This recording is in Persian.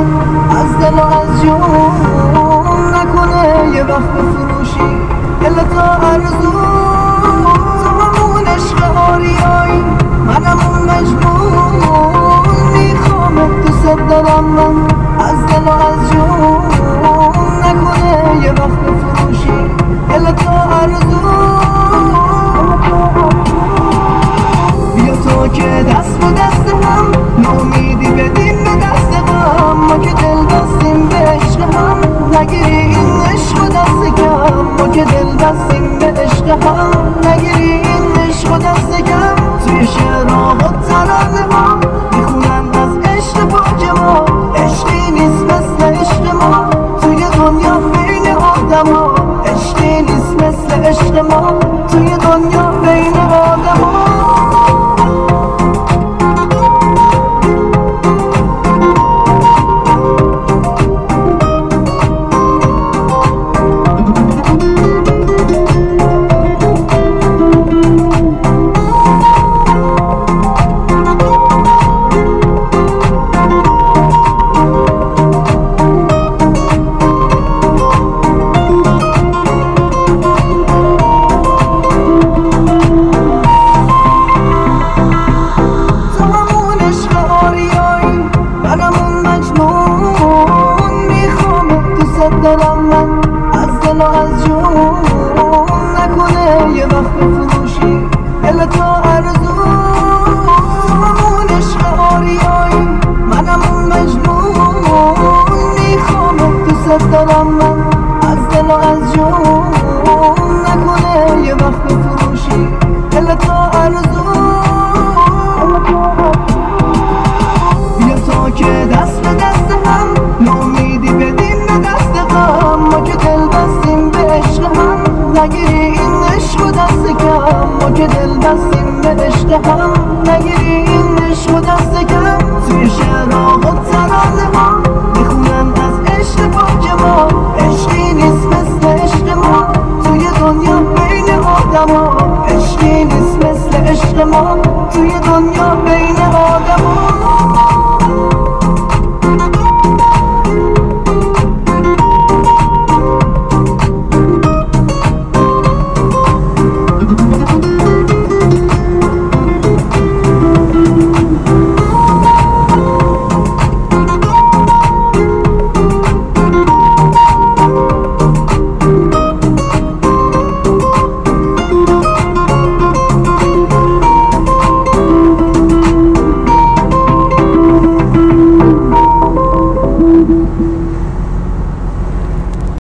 من از دل و از جون نکنه یه وقت بفروشی الا تا ارزون تو همون عشق آریایی منم اون مجنون میخوامت دوست دارم من از دل و از جون نکنه یه وقت بفروشی الا تا ارزون بیا تو که دست به دست هم نامیدی بدیم به دست هم ما که دل بستیم به عشق هم نگیری این عشق و دست کم ما که دل بستیم به عشق هم نگیری این عشق و دست کم توی شعرها و ترانه ها میخونن از عشق پاک ما عشقی نیست مثل عشق ما توی دنیا بین آدم ها عشقی نیست مثل عشق ما توی دنیا بین آدم ها دارم من از دل و از جون نکنه یه وقت بفروشی الا تا ارزون تو همون عشق آریایی منم اون مجنون میخوامت دوست دارم من از دل و از جون